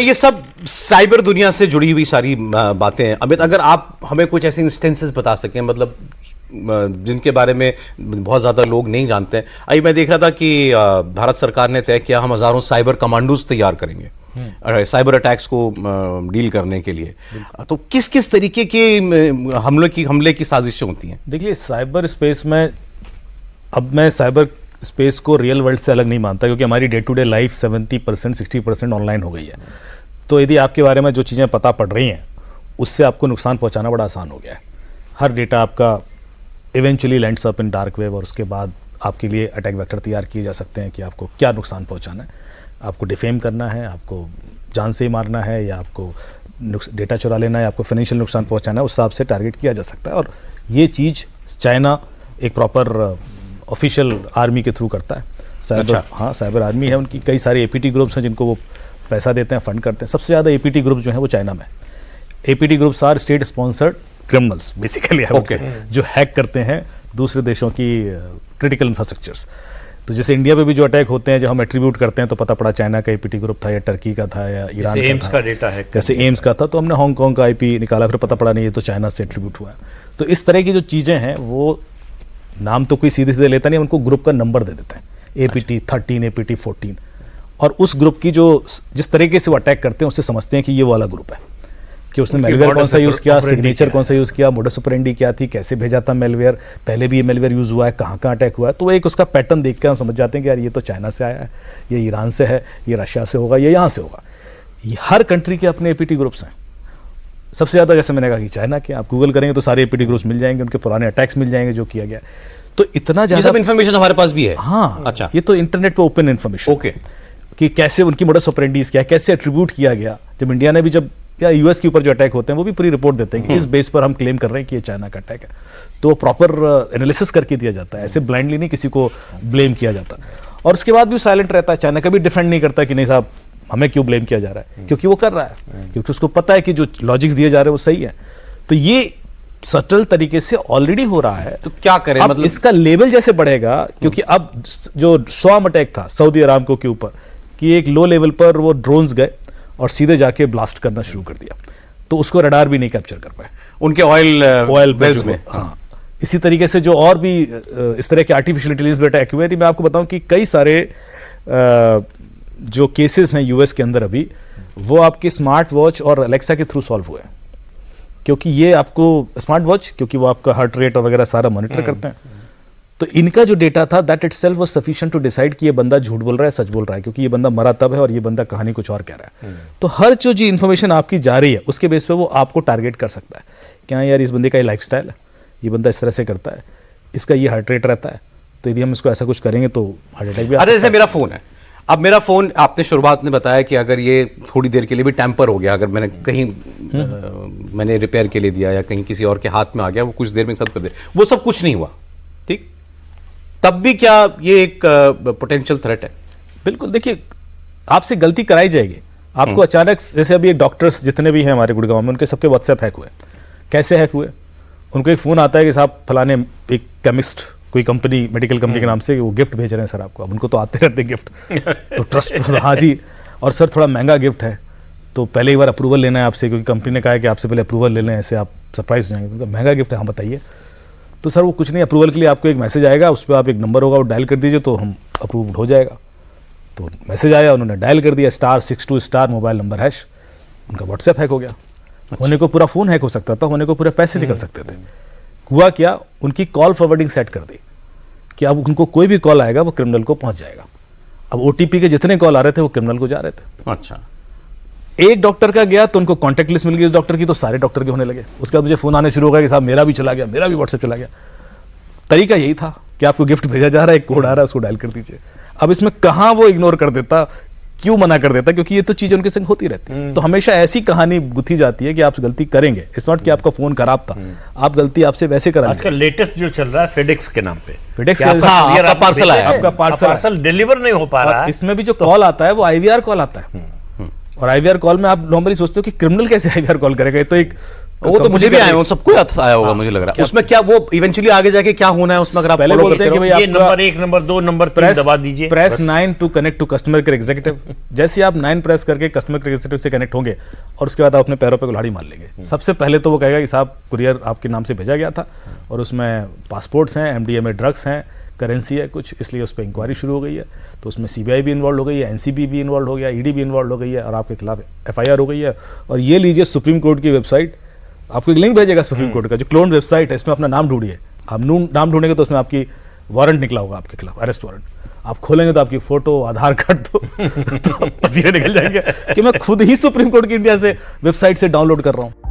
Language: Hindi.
ये सब साइबर दुनिया से जुड़ी हुई सारी बातें हैं। अमित, अगर आप हमें कुछ ऐसे इंस्टेंसेस बता सकें, मतलब जिनके बारे में बहुत ज़्यादा लोग नहीं जानते हैं। अभी मैं देख रहा था कि भारत सरकार ने तय किया हम हज़ारों साइबर कमांडोज तैयार करेंगे साइबर अटैक्स को डील करने के लिए। तो किस किस तरीके के हमले की साजिशें होती हैं? देखिए, साइबर स्पेस में अब मैं साइबर स्पेस को रियल वर्ल्ड से अलग नहीं मानता, क्योंकि हमारी day to day life 70% 60% online हो गई है। तो यदि आपके बारे में जो चीज़ें पता पड़ रही हैं उससे आपको नुकसान पहुंचाना बड़ा आसान हो गया है। हर डेटा आपका eventually lands up in dark web, और उसके बाद आपके लिए अटैक वेक्टर तैयार किए जा सकते हैं कि आपको क्या नुकसान पहुंचाना है। आपको डिफेम करना है, आपको जान से ही मारना है, या आपको डेटा चुरा लेना है, या आपको फाइनेंशियल नुकसान पहुंचाना है, उस हिसाब से टारगेट किया जा सकता है। और ये चीज़ चाइना एक प्रॉपर ऑफिशियल आर्मी के थ्रू करता है। साइबर हाँ, साइबर आर्मी है, उनकी कई सारे एपीटी ग्रुप्स हैं जिनको वो पैसा देते हैं, फंड करते हैं। सबसे ज़्यादा एपीटी ग्रुप्स जो हैं वो चाइना में। APT groups are state sponsored criminals basically, जो हैक करते हैं दूसरे देशों की क्रिटिकल इंफ्रास्ट्रक्चर्स। तो जैसे इंडिया पे भी जो अटैक होते हैं, जो हम एट्रीब्यूट करते हैं, तो पता पड़ा चाइना का एपीटी ग्रुप था, या टर्की का था, या ईरान का एम्स का डेटा है, जैसे एम्स का था, तो हमने हांगकांग का आईपी निकाला, फिर पता पड़ा नहीं ये तो चाइना से एट्रीब्यूट हुआ है। तो इस तरह की जो चीज़ें हैं वो नाम तो कोई सीधे सीधे लेता नहीं, उनको ग्रुप का नंबर दे देते हैं, APT 13 APT 14, और उस ग्रुप की जो जिस तरीके से वो अटैक करते हैं उससे समझते हैं कि ये वाला ग्रुप है, कि उसने मेलवेयर कौन सा यूज़ किया, सिग्नेचर कौन सा यूज़ किया, मोडस ऑपरेंडी क्या थी, कैसे भेजा था मेलवेयर, पहले भी ये मेलवेयर यूज़ हुआ है, कहाँ कहाँ अटैक हुआ है। तो एक उसका पैटर्न देख के हम समझ जाते हैं कि यार ये तो चाइना से आया है, ये ईरान से है, ये रशिया से होगा, ये यहाँ से होगा। ये हर कंट्री के अपने APT ग्रुप्स हैं। सबसे ज़्यादा जैसे मैंने कहा कि चाइना के, आप गूगल करेंगे तो सारे APT ग्रुप्स मिल जाएंगे, उनके पुराने अटैक्स मिल जाएंगे जो किया गया। तो इतना ज़्यादा इन्फॉर्मेशन हमारे पास भी है। हाँ, अच्छा, ये तो इंटरनेट पे ओपन इन्फॉर्मेशन। ओके, कि कैसे उनकी मोडस ऑपरेंडीज क्या है, कैसे एट्रीब्यूट किया गया। जब इंडिया ने भी जब या यूएस के ऊपर जो अटैक होते हैं वो भी पूरी रिपोर्ट देते हैं कि इस बेस पर हम क्लेम कर रहे हैं कि ये चाइना का अटैक है। तो प्रॉपर एनालिसिस करके दिया जाता है, ऐसे ब्लाइंडली नहीं किसी को ब्लेम किया जाता। और उसके बाद भी साइलेंट रहता है, चाइना कभी डिफेंड नहीं करता कि नहीं साहब हमें क्यों ब्लेम किया जा रहा है, क्योंकि वो कर रहा है, क्योंकि उसको पता है कि जो लॉजिक्स दिए जा रहे हैं वो सही है। तो ये सटल तरीके से ऑलरेडी हो रहा है। तो क्या करें, मतलब इसका लेवल जैसे बढ़ेगा, क्योंकि अब जो स्वाम अटैक था सऊदी अरामको के ऊपर, कि एक लो लेवल पर वो ड्रोन्स गए और सीधे जाके ब्लास्ट करना शुरू कर दिया, तो उसको रडार भी नहीं कैप्चर कर पाए उनके ऑयल वेल्स में। हाँ, इसी तरीके से जो और भी इस तरह के आर्टिफिशियल इंटेलिजेंस पे अटैक हुए थे। मैं आपको बताऊं कि कई सारे जो केसेस हैं यूएस के अंदर अभी, वो आपके स्मार्ट वॉच और अलेक्सा के थ्रू सॉल्व हुए हैं। क्योंकि ये आपको स्मार्ट वॉच, क्योंकि वो आपका हार्ट रेट और वगैरह सारा मॉनिटर करते हैं, तो इनका जो डेटा था that itself was sufficient to decide कि ये बंदा झूठ बोल रहा है, सच बोल रहा है, क्योंकि ये बंदा मरा तब है और ये बंदा कहानी कुछ और कह रहा है। तो हर जो जी इन्फॉर्मेशन आपकी जा रही है उसके बेस पे वो आपको टारगेट कर सकता है कि हाँ यार इस बंदे का ये लाइफस्टाइल है, ये बंदा इस तरह से करता है, इसका ये हार्ट रेट रहता है, तो यदि हम इसको ऐसा कुछ करेंगे तो हार्ट अटैक भी आ सकता है। जैसे मेरा फोन है, अब मेरा फोन आपने शुरुआत में बताया कि अगर ये थोड़ी देर के लिए भी टैंपर हो गया, अगर मैंने कहीं मैंने रिपेयर के लिए दिया या कहीं किसी और के हाथ में आ गया, वो कुछ देर में सब कर दे, वो सब कुछ नहीं हुआ, ठीक, तब भी क्या ये एक पोटेंशियल थ्रेट है? बिल्कुल। देखिए, आपसे गलती कराई जाएगी। आपको अचानक, जैसे अभी एक डॉक्टर्स जितने भी हैं हमारे गुड़गांव में, उनके सबके व्हाट्सएप हैक हुए। कैसे हैक हुए? उनको एक फ़ोन आता है कि साहब फलाने एक केमिस्ट, कोई कंपनी, मेडिकल कंपनी के नाम से वो गिफ्ट भेज रहे हैं सर आपको। अब उनको तो आते रहते गिफ्ट, तो ट्रस्ट, हाँ जी, और सर थोड़ा महंगा गिफ्ट है, तो पहले एक बार अप्रूवल लेना है आपसे, क्योंकि कंपनी ने कहा है कि आपसे पहले अप्रूवल ले लें, ऐसे आप सरप्राइज हो जाएंगे। महंगा गिफ्ट है, हाँ बताइए। तो सर वो कुछ नहीं, अप्रूवल के लिए आपको एक मैसेज आएगा, उस पर आप एक नंबर होगा वो डायल कर दीजिए तो हम अप्रूव्ड हो जाएगा। तो मैसेज आया, उन्होंने डायल कर दिया *62* मोबाइल नंबर हैश, उनका व्हाट्सएप हैक हो गया। होने को पूरा फ़ोन हैक हो सकता था, होने को पूरे पैसे निकल सकते थे। हुआ क्या, उनकी कॉल फॉरवर्डिंग सेट कर दी कि अब उनको कोई भी कॉल आएगा वो क्रिमिनल को पहुंच जाएगा। अब OTP के जितने कॉल आ रहे थे वो क्रिमिनल को जा रहे थे। अच्छा, एक डॉक्टर का गया तो उनको कॉन्टैक्ट लिस्ट मिल गई उस डॉक्टर की, तो सारे डॉक्टर के होने लगे। उसके बाद मुझे फोन आने शुरू हो गया कि साहब मेरा भी चला गया, मेरा भी व्हाट्सएप चला गया। तरीका यही था कि आपको गिफ्ट भेजा जा रहा है, एक कोड आ रहा है, उसको डायल कर दीजिए। अब इसमें कहाँ वो इग्नोर कर देता, क्यों मना कर देता, क्योंकि ये तो चीज़ उनके संग होती रहती है। तो हमेशा ऐसी कहानी गुथी जाती है कि आप गलती करेंगे, इट्स नॉट कि आपका फोन खराब था, आप गलती आपसे वैसे करेंगे। आजकल लेटेस्ट जो चल रहा है फेडेक्स के नाम पे, फेडेक्स आपका पार्सल आया, आपका पार्सल डिलीवर नहीं हो पा रहा है। इसमें भी जो कॉल आता है वो IVR कॉल आता है, और IVR कॉल में आप नॉर्मली सोचते हो कि क्रिमिनल कैसे IVR कॉल करेगा, ये तो एक वो तो मुझे भी आया, सबको आया होगा मुझे लग रहा है। उसमें क्या वो इवेंचुअली आगे जाके क्या होना है उसमें, अगर आप पहले follow बोलते करते हैं कि रहो। भाई ये नंबर 1, नंबर 2, नंबर 3 दबा दीजिए। Press 9 to connect to customer care executive. जैसे आप 9 प्रेस करके कस्टमर केयर एग्जीक्यूटिव से कनेक्ट होंगे और उसके बाद आप अपने पैरों पे कुल्हाड़ी मार लेंगे। सबसे पहले तो वो कहेगा कि साहब कुरियर आपके नाम से भेजा गया था और उसमें पासपोर्ट्स हैं, एमडीएमए ड्रग्स हैं, करेंसी है कुछ, इसलिए उस पर इंक्वायरी शुरू हो गई है। तो उसमें सीबीआई भी इन्वॉल्व हो गई है, एनसीबी भी इन्वॉल्व हो गया, ईडी भी इन्वॉल्व हो गई है और आपके खिलाफ एफआईआर हो गई है। और ये लीजिए सुप्रीम कोर्ट की वेबसाइट, आपको एक लिंक भेजेगा सुप्रीम कोर्ट का, जो क्लोन वेबसाइट है, इसमें अपना नाम ढूंढिए। आप नाम ढूंढेंगे तो उसमें आपकी वारंट निकला होगा आपके खिलाफ, अरेस्ट वारंट। आप खोलेंगे तो आपकी फोटो, आधार कार्ड तो पसीने निकल जाएंगे कि मैं खुद ही सुप्रीम कोर्ट की इंडिया से वेबसाइट से डाउनलोड कर रहा हूँ।